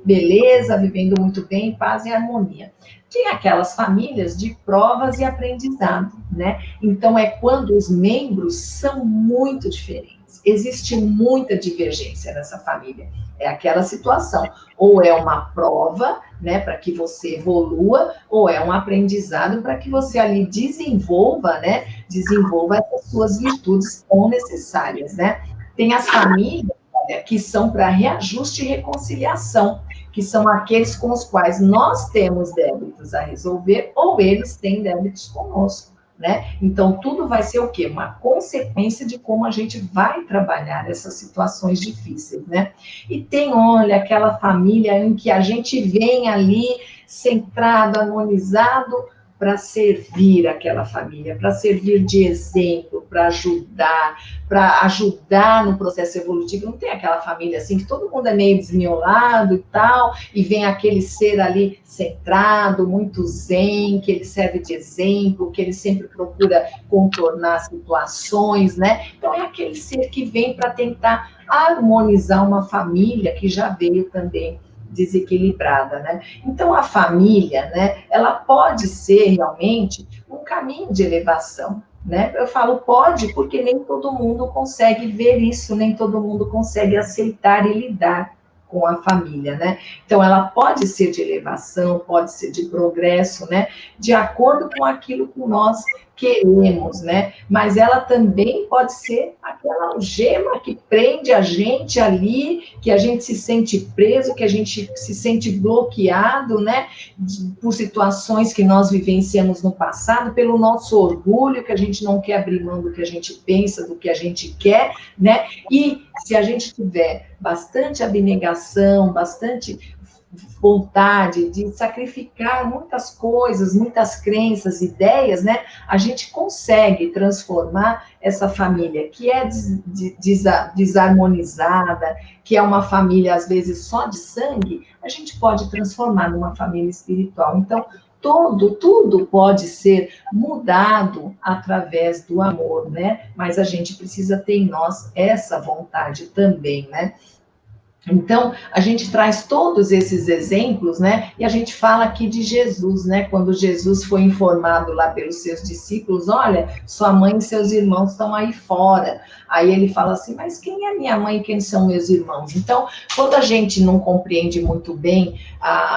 beleza, vivendo muito bem, paz e harmonia. Tem aquelas famílias de provas e aprendizado, né? Então, é quando os membros são muito diferentes. Existe muita divergência nessa família. É aquela situação. Ou é uma prova, né, para que você evolua, ou é um aprendizado para que você ali desenvolva, né? Desenvolva essas suas virtudes tão necessárias, né? Tem as famílias, olha, que são para reajuste e reconciliação, que são aqueles com os quais nós temos débitos a resolver, ou eles têm débitos conosco, né? Então, tudo vai ser o quê? Uma consequência de como a gente vai trabalhar essas situações difíceis, né? E tem, olha, aquela família em que a gente vem ali centrado, harmonizado, para servir aquela família, para servir de exemplo, para ajudar no processo evolutivo. Não tem aquela família assim, que todo mundo é meio desmiolado e tal, e vem aquele ser ali centrado, muito zen, que ele serve de exemplo, que ele sempre procura contornar situações, né? Então, é aquele ser que vem para tentar harmonizar uma família que já veio também desequilibrada, né? Então, a família, né, ela pode ser realmente um caminho de elevação, né? Eu falo pode porque nem todo mundo consegue ver isso, nem todo mundo consegue aceitar e lidar com a família, né? Então, ela pode ser de elevação, pode ser de progresso, né? De acordo com aquilo que nós queremos, né? Mas ela também pode ser aquela algema que prende a gente ali, que a gente se sente preso, que a gente se sente bloqueado, né? Por situações que nós vivenciamos no passado, pelo nosso orgulho, que a gente não quer abrir mão do que a gente pensa, do que a gente quer, né? E se a gente tiver bastante abnegação, bastante vontade de sacrificar muitas coisas, muitas crenças, ideias, né? A gente consegue transformar essa família que é desarmonizada, que é uma família, às vezes, só de sangue, a gente pode transformar numa família espiritual. Então, tudo pode ser mudado através do amor, né? Mas a gente precisa ter em nós essa vontade também, né? Então, a gente traz todos esses exemplos, né? E a gente fala aqui de Jesus, né? Quando Jesus foi informado lá pelos seus discípulos, olha, sua mãe e seus irmãos estão aí fora. Aí ele fala assim, mas quem é minha mãe e quem são meus irmãos? Então, quando a gente não compreende muito bem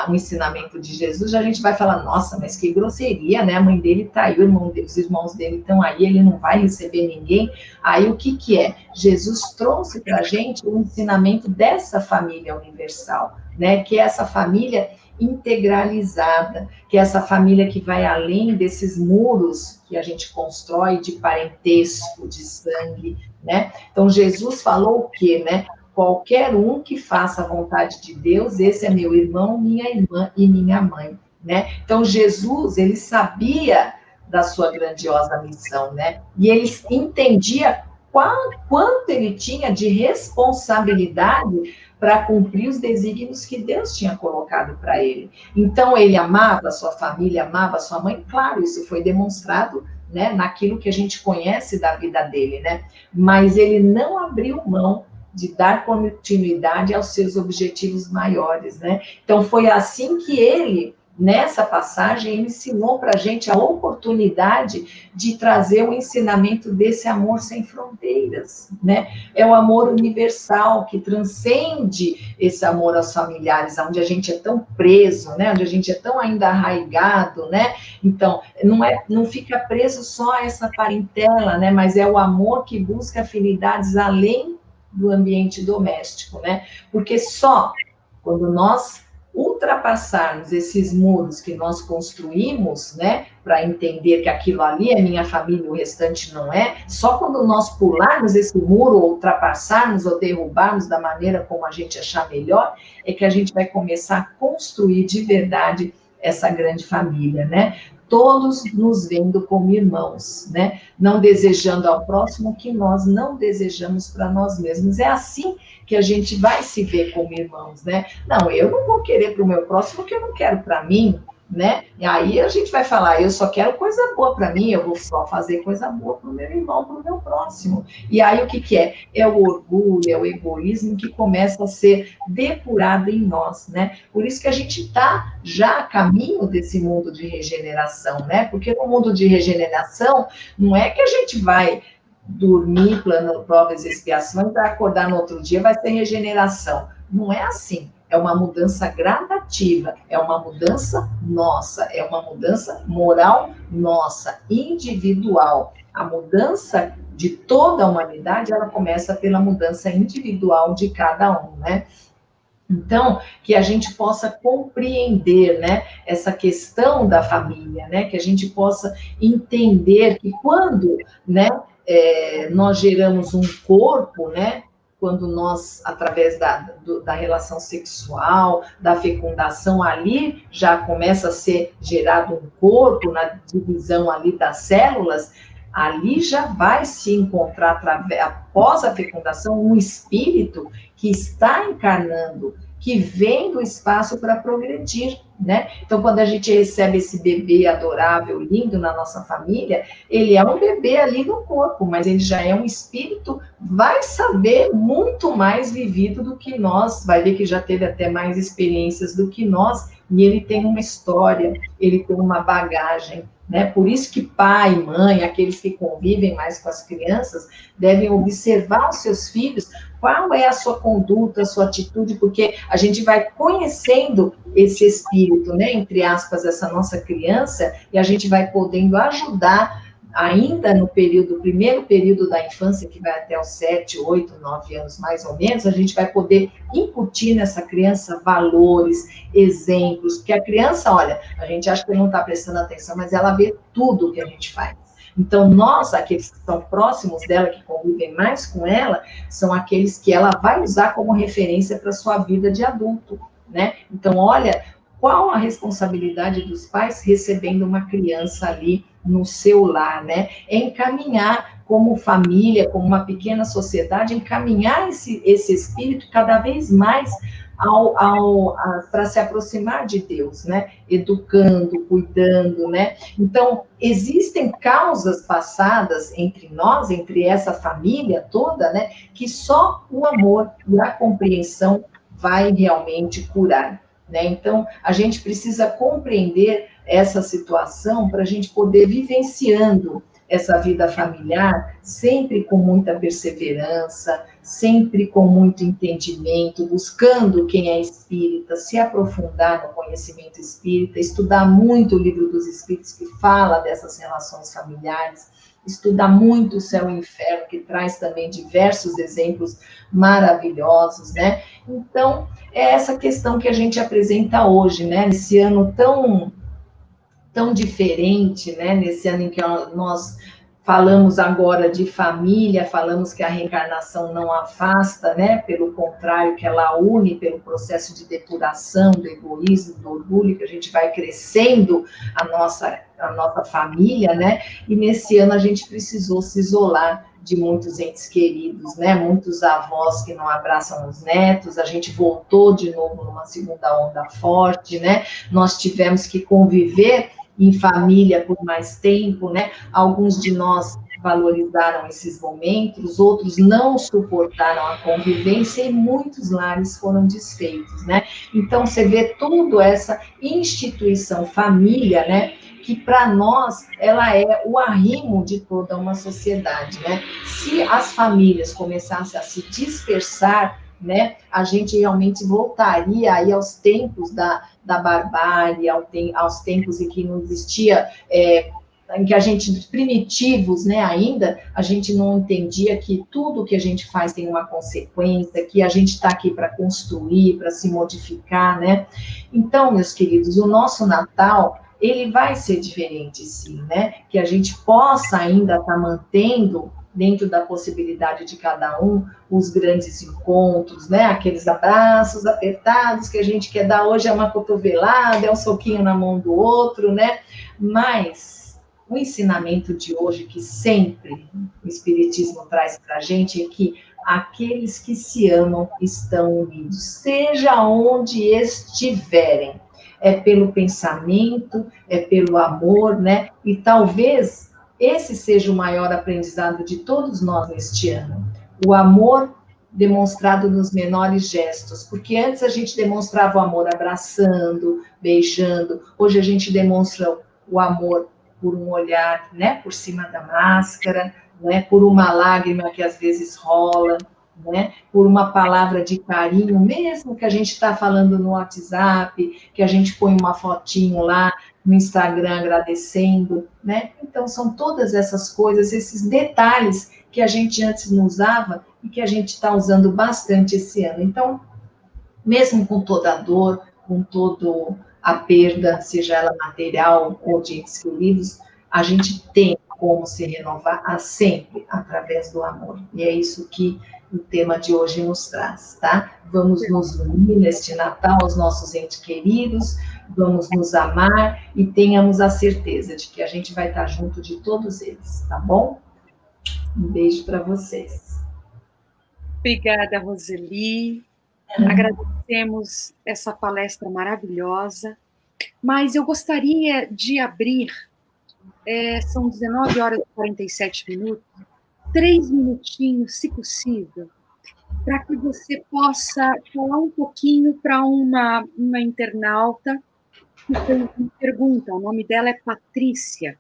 o ensinamento de Jesus, a gente vai falar, nossa, mas que grosseria, né? A mãe dele tá aí, os irmãos dele estão aí, ele não vai receber ninguém. Aí o que é? Jesus trouxe para a gente o ensinamento dessa família universal, né? Que é essa família integralizada, que é essa família que vai além desses muros que a gente constrói de parentesco, de sangue, né? Então, Jesus falou o quê, né? Qualquer um que faça a vontade de Deus, esse é meu irmão, minha irmã e minha mãe, né? Então, Jesus, ele sabia da sua grandiosa missão, né? E ele entendia quanto ele tinha de responsabilidade para cumprir os desígnios que Deus tinha colocado para ele. Então, ele amava a sua família, amava a sua mãe, claro, isso foi demonstrado, né, naquilo que a gente conhece da vida dele, né? Mas ele não abriu mão de dar continuidade aos seus objetivos maiores, né? Então, foi assim que ele, nessa passagem, ensinou para a gente a oportunidade de trazer o ensinamento desse amor sem fronteiras, né? É o amor universal que transcende esse amor aos familiares, onde a gente é tão preso, né? Onde a gente é tão ainda arraigado, né? Então, não fica preso só a essa parentela, né? Mas é o amor que busca afinidades além do ambiente doméstico, né? Porque só quando nós ultrapassarmos esses muros que nós construímos, né, para entender que aquilo ali é minha família e o restante não é, só quando nós pularmos esse muro, ou ultrapassarmos ou derrubarmos da maneira como a gente achar melhor, é que a gente vai começar a construir de verdade essa grande família, né? Todos nos vendo como irmãos, né? Não desejando ao próximo o que nós não desejamos para nós mesmos. É assim que a gente vai se ver como irmãos, né? Não, eu não vou querer para o meu próximo o que eu não quero para mim, né? E aí a gente vai falar, eu só quero coisa boa para mim, eu vou só fazer coisa boa para o meu irmão, para o meu próximo. E aí o que é? É o orgulho, é o egoísmo que começa a ser depurado em nós, né? Por isso que a gente está já a caminho desse mundo de regeneração, né? Porque no mundo de regeneração, não é que a gente vai dormir, plano, provas e expiações, vai acordar no outro dia, vai ter regeneração. Não é assim. É uma mudança gradativa, é uma mudança nossa, é uma mudança moral nossa, individual. A mudança de toda a humanidade, ela começa pela mudança individual de cada um, né? Então, que a gente possa compreender, né, essa questão da família, né, que a gente possa entender que quando, né, nós geramos um corpo, né, quando nós, através da relação sexual, da fecundação, ali já começa a ser gerado um corpo, na divisão ali das células, ali já vai se encontrar, após a fecundação, um espírito que está encarnando, que vem do espaço para progredir, né? Então, quando a gente recebe esse bebê adorável, lindo na nossa família, ele é um bebê ali no corpo, mas ele já é um espírito, vai saber muito mais vivido do que nós, vai ver que já teve até mais experiências do que nós, e ele tem uma história, ele tem uma bagagem, né? Por isso que pai, mãe, aqueles que convivem mais com as crianças, devem observar os seus filhos, qual é a sua conduta, a sua atitude, porque a gente vai conhecendo esse espírito, né, entre aspas, essa nossa criança, e a gente vai podendo ajudar, ainda no primeiro período da infância, que vai até os 7, 8, 9 anos, mais ou menos, a gente vai poder incutir nessa criança valores, exemplos, porque a criança, olha, a gente acha que não está prestando atenção, mas ela vê tudo o que a gente faz. Então, nós, aqueles que estão próximos dela, que convivem mais com ela, são aqueles que ela vai usar como referência para a sua vida de adulto, né? Então, olha, qual a responsabilidade dos pais recebendo uma criança ali no seu lar, né? É encaminhar como família, como uma pequena sociedade, encaminhar esse espírito cada vez mais para se aproximar de Deus, né? Educando, cuidando, né? Então, existem causas passadas entre nós, entre essa família toda, né? Que só o amor e a compreensão vai realmente curar, né? Então, a gente precisa compreender essa situação para a gente poder vivenciando essa vida familiar, sempre com muita perseverança, sempre com muito entendimento, buscando quem é espírita, se aprofundar no conhecimento espírita, estudar muito o livro dos Espíritos, que fala dessas relações familiares, estudar muito o Céu e o Inferno, que traz também diversos exemplos maravilhosos, né? Então, é essa questão que a gente apresenta hoje, né? Nesse ano tão diferente, né? Nesse ano em que nós falamos agora de família, falamos que a reencarnação não afasta, né? Pelo contrário, que ela une pelo processo de depuração do egoísmo, do orgulho, que a gente vai crescendo a nossa família, né? E nesse ano a gente precisou se isolar de muitos entes queridos, né? Muitos avós que não abraçam os netos, a gente voltou de novo numa segunda onda forte, né? Nós tivemos que conviver em família por mais tempo, né? Alguns de nós valorizaram esses momentos, outros não suportaram a convivência e muitos lares foram desfeitos, né? Então, você vê toda essa instituição família, né? Que para nós, ela é o arrimo de toda uma sociedade, né? Se as famílias começassem a se dispersar, né, a gente realmente voltaria aí aos tempos da barbárie, aos tempos em que não existia, em que a gente, primitivos, né, ainda, a gente não entendia que tudo que a gente faz tem uma consequência, que a gente está aqui para construir, para se modificar, né? Então, meus queridos, o nosso Natal, ele vai ser diferente, sim, né? Que a gente possa ainda estar mantendo, dentro da possibilidade de cada um, os grandes encontros, né? Aqueles abraços apertados que a gente quer dar hoje, é uma cotovelada, é um soquinho na mão do outro, né? Mas o ensinamento de hoje, que sempre o Espiritismo traz para a gente, é que aqueles que se amam estão unidos, seja onde estiverem. É pelo pensamento, é pelo amor, né? E talvez esse seja o maior aprendizado de todos nós neste ano. O amor demonstrado nos menores gestos, porque antes a gente demonstrava o amor abraçando, beijando, hoje a gente demonstra o amor por um olhar, né, por cima da máscara, né, por uma lágrima que às vezes rola, né, por uma palavra de carinho, mesmo que a gente está falando no WhatsApp, que a gente põe uma fotinho lá no Instagram agradecendo, né? Então, são todas essas coisas, esses detalhes que a gente antes não usava e que a gente está usando bastante esse ano. Então, mesmo com toda a dor, com toda a perda, seja ela material ou de entes queridos, a gente tem como se renovar sempre através do amor. E é isso que o tema de hoje nos traz, tá? Vamos nos unir neste Natal aos nossos entes queridos, vamos nos amar e tenhamos a certeza de que a gente vai estar junto de todos eles, tá bom? Um beijo para vocês. Obrigada, Roseli. Agradecemos essa palestra maravilhosa, mas eu gostaria de abrir, são 19 horas e 47 minutos, 3 minutinhos, se possível, para que você possa falar um pouquinho para uma internauta que fez uma pergunta. O nome dela é Patrícia.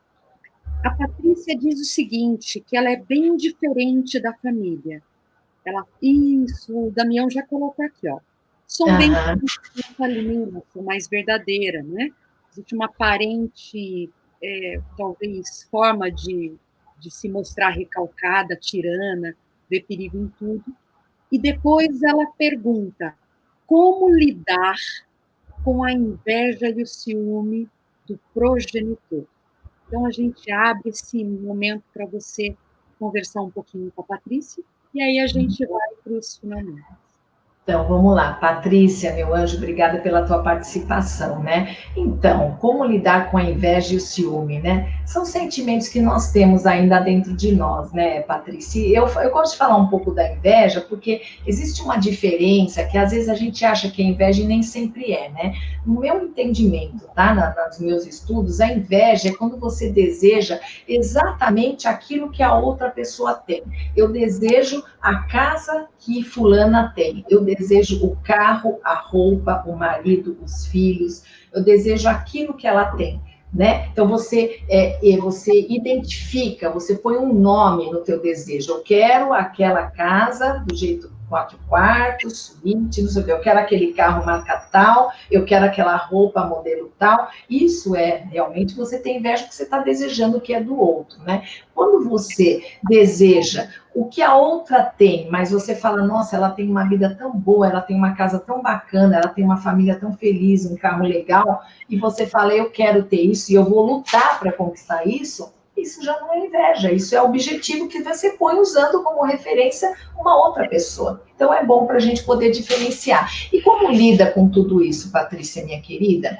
A Patrícia diz o seguinte, que ela é bem diferente da família. Isso, o Damião já colocou aqui, ó. Sou bem linda, sou mais verdadeira, né? Existe uma aparente, talvez, forma de se mostrar recalcada, tirana, ver perigo em tudo. E depois ela pergunta, como lidar com a inveja e o ciúme do progenitor? Então, a gente abre esse momento para você conversar um pouquinho com a Patrícia, e aí a gente vai para os finalmente. Então, vamos lá. Patrícia, meu anjo, obrigada pela tua participação, né? Então, como lidar com a inveja e o ciúme, né? São sentimentos que nós temos ainda dentro de nós, né, Patrícia? Eu gosto de falar um pouco da inveja, porque existe uma diferença que às vezes a gente acha que é inveja e nem sempre é, né? No meu entendimento, tá? Nos meus estudos, a inveja é quando você deseja exatamente aquilo que a outra pessoa tem. Eu desejo a casa que fulana tem. Eu desejo o carro, a roupa, o marido, os filhos. Eu desejo aquilo que ela tem. Né? Então você identifica, você põe um nome no teu desejo. Eu quero aquela casa do jeito 4 quartos, suíte, não sei o que. Eu quero aquele carro marca tal, eu quero aquela roupa modelo tal. Isso é realmente você tem inveja porque você está desejando o que é do outro, né? Quando você deseja o que a outra tem, mas você fala, nossa, ela tem uma vida tão boa, ela tem uma casa tão bacana, ela tem uma família tão feliz, um carro legal, e você fala, eu quero ter isso e eu vou lutar para conquistar isso, isso já não é inveja, isso é o objetivo que você põe usando como referência uma outra pessoa. Então é bom para a gente poder diferenciar. E como lida com tudo isso, Patrícia, minha querida?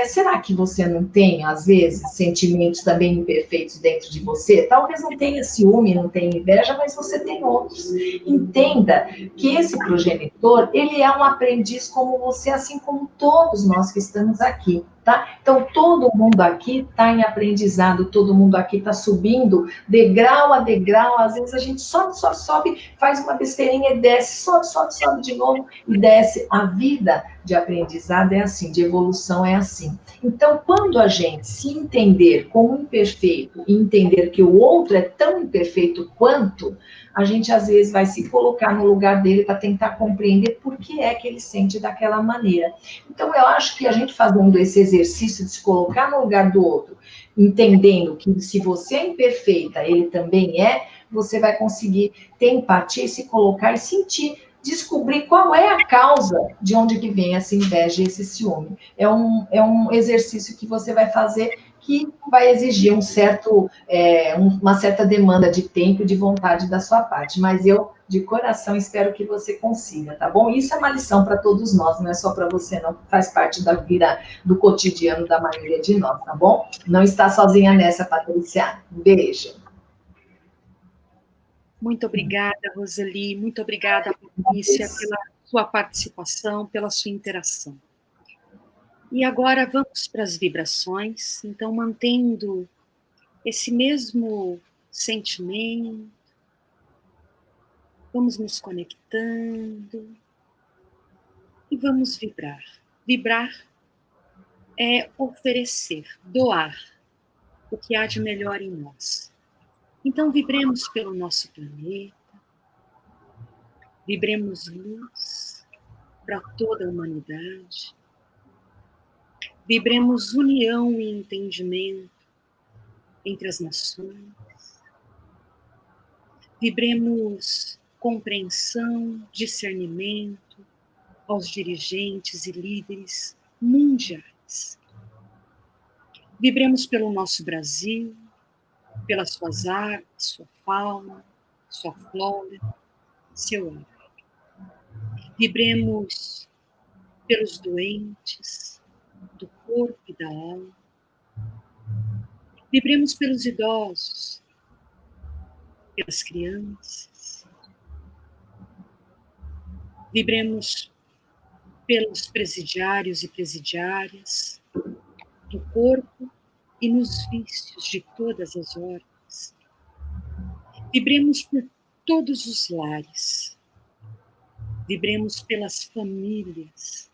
Será que você não tem, às vezes, sentimentos também imperfeitos dentro de você? Talvez não tenha ciúme, não tenha inveja, mas você tem outros. Entenda que esse progenitor, ele é um aprendiz como você, assim como todos nós que estamos aqui, tá? Então, todo mundo aqui está em aprendizado, todo mundo aqui está subindo degrau a degrau, às vezes a gente sobe, faz uma besteirinha e desce, sobe de novo e desce. A vida de aprendizado é assim, de evolução é assim. Então, quando a gente se entender como imperfeito e entender que o outro é tão imperfeito quanto, a gente às vezes vai se colocar no lugar dele para tentar compreender por que é que ele sente daquela maneira. Então, eu acho que a gente fazendo esse exercício de se colocar no lugar do outro, entendendo que se você é imperfeita, ele também é, você vai conseguir ter empatia, se colocar e sentir, descobrir qual é a causa de onde que vem essa inveja e esse ciúme. É um exercício que você vai fazer que vai exigir uma certa demanda de tempo e de vontade da sua parte, mas eu, de coração, espero que você consiga, tá bom? Isso é uma lição para todos nós, não é só para você, não, faz parte da vida, do cotidiano da maioria de nós, tá bom? Não está sozinha nessa, Patrícia. Um beijo. Muito obrigada, Roseli, muito obrigada, Patrícia, pela sua participação, pela sua interação. E agora vamos para as vibrações, então mantendo esse mesmo sentimento, vamos nos conectando e vamos vibrar. Vibrar é oferecer, doar o que há de melhor em nós. Então vibremos pelo nosso planeta, vibremos luz para toda a humanidade, vibremos união e entendimento entre as nações, vibremos compreensão, discernimento aos dirigentes e líderes mundiais. Vibremos pelo nosso Brasil, pelas suas águas, sua fauna, sua flora, seu ar. Vibremos pelos doentes do corpo e da alma. Vibremos pelos idosos, pelas crianças. Vibremos pelos presidiários e presidiárias do corpo e nos vícios de todas as ordens. Vibremos por todos os lares. Vibremos pelas famílias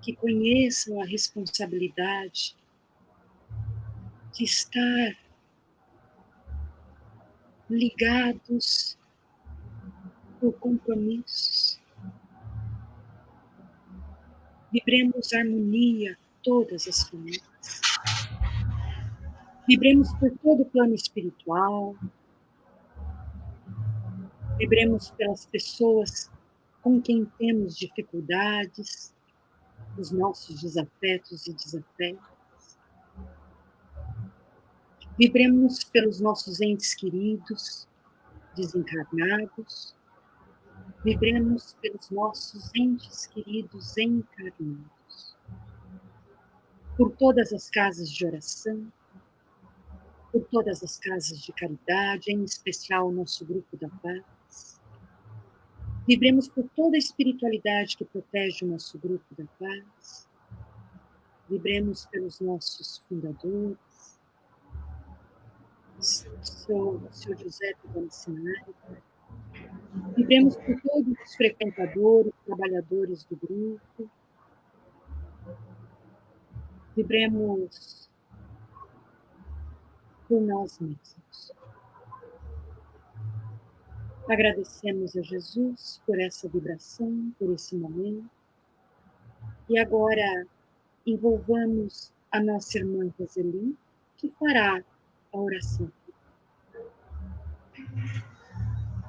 que conheçam a responsabilidade de estar ligados por compromissos. Vibremos harmonia a todas as famílias. Vibremos por todo o plano espiritual. Vibremos pelas pessoas com quem temos dificuldades, os nossos desafetos e desafetos. Vibremos pelos nossos entes queridos, desencarnados. Vibremos pelos nossos entes queridos encarnados. Por todas as casas de oração, por todas as casas de caridade, em especial o nosso grupo da paz. Vibremos por toda a espiritualidade que protege o nosso grupo da paz. Vibremos pelos nossos fundadores, o Sr. José Pivancinari. Vibremos por todos os frequentadores, trabalhadores do grupo. Vibremos por nós mesmos. Agradecemos a Jesus por essa vibração, por esse momento. E agora envolvamos a nossa irmã Roseli, que fará a oração.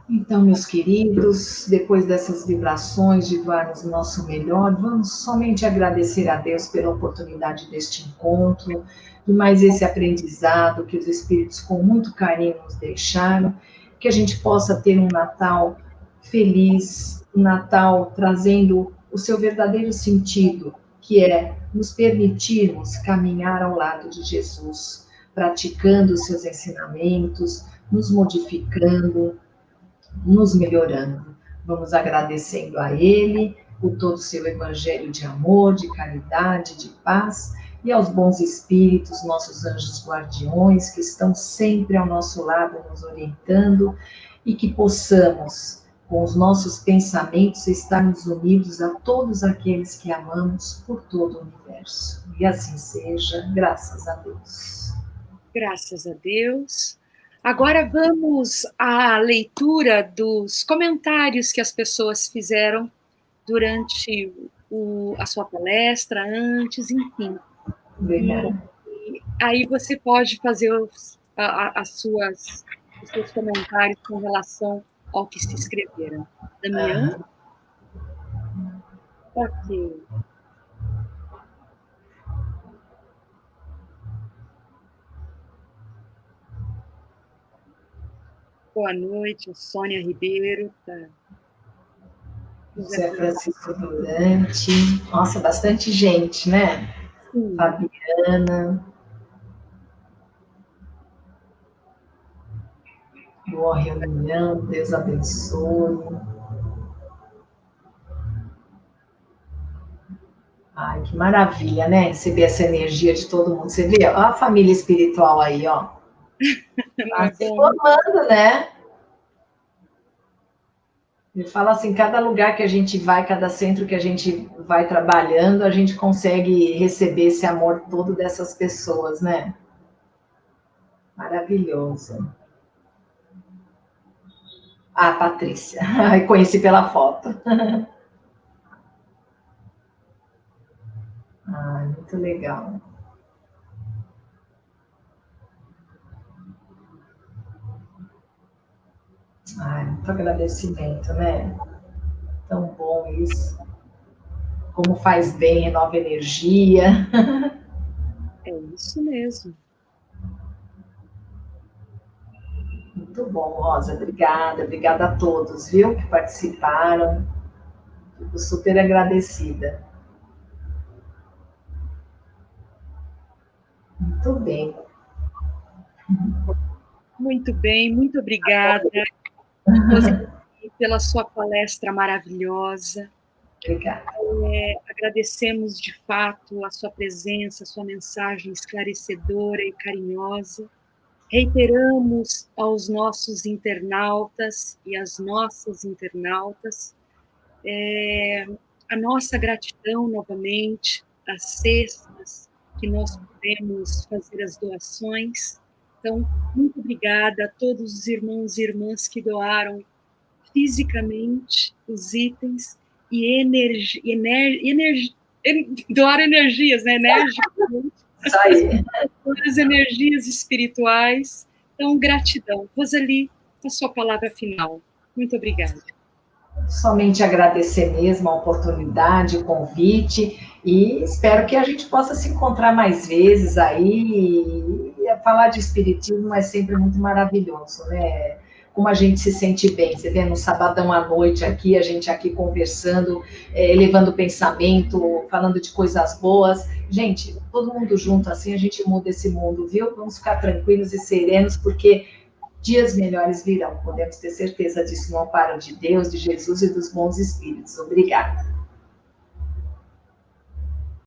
Então, meus queridos, depois dessas vibrações de darmos o nosso melhor, vamos somente agradecer a Deus pela oportunidade deste encontro, e mais esse aprendizado que os Espíritos com muito carinho nos deixaram, que a gente possa ter um Natal feliz, um Natal trazendo o seu verdadeiro sentido, que é nos permitirmos caminhar ao lado de Jesus, praticando os seus ensinamentos, nos modificando, nos melhorando. Vamos agradecendo a Ele por todo o seu evangelho de amor, de caridade, de paz, e aos bons espíritos, nossos anjos guardiões, que estão sempre ao nosso lado, nos orientando, e que possamos, com os nossos pensamentos, estarmos unidos a todos aqueles que amamos por todo o universo. E assim seja, graças a Deus. Graças a Deus. Agora vamos à leitura dos comentários que as pessoas fizeram durante a sua palestra, antes, enfim. E aí você pode fazer os seus comentários com relação ao que se escreveram. Damião? Ok. Boa noite, Sônia Ribeiro. Tá. José Francisco Durante. Nossa, bastante gente, né? Sim. Fabiana. Boa reunião, Deus abençoe. Ai, que maravilha, né? Receber essa energia de todo mundo. Você vê, ó, a família espiritual aí, ó. Tá se formando, né? Eu falo assim, cada lugar que a gente vai, cada centro que a gente vai trabalhando, a gente consegue receber esse amor todo dessas pessoas, né? Maravilhoso. Ah, Patrícia, conheci pela foto. Ah, muito legal. Ai, muito agradecimento, né? Tão bom isso. Como faz bem, renova energia. É isso mesmo. Muito bom, Rosa. Obrigada. Obrigada a todos, viu, que participaram. Fico super agradecida. bem. Muito bem, muito obrigada, Roseli, pela sua palestra maravilhosa. Obrigada. Agradecemos, de fato, a sua presença, a sua mensagem esclarecedora e carinhosa. Reiteramos aos nossos internautas e às nossas internautas a nossa gratidão novamente, às sextas que nós podemos fazer as doações. Então, muito obrigada a todos os irmãos e irmãs que doaram fisicamente os itens e doaram energias, né? Energicamente. Isso aí. As energias espirituais. Então, gratidão. Roseli, a sua palavra final. Muito obrigada. Somente agradecer mesmo a oportunidade, o convite, e espero que a gente possa se encontrar mais vezes aí. E falar de espiritismo é sempre muito maravilhoso, né? Como a gente se sente bem, você vê no sabadão à noite aqui, a gente aqui conversando, elevando o pensamento, falando de coisas boas. Gente, todo mundo junto assim, a gente muda esse mundo, viu? Vamos ficar tranquilos e serenos, porque dias melhores virão, podemos ter certeza disso, no amparo de Deus, de Jesus e dos bons espíritos. Obrigada.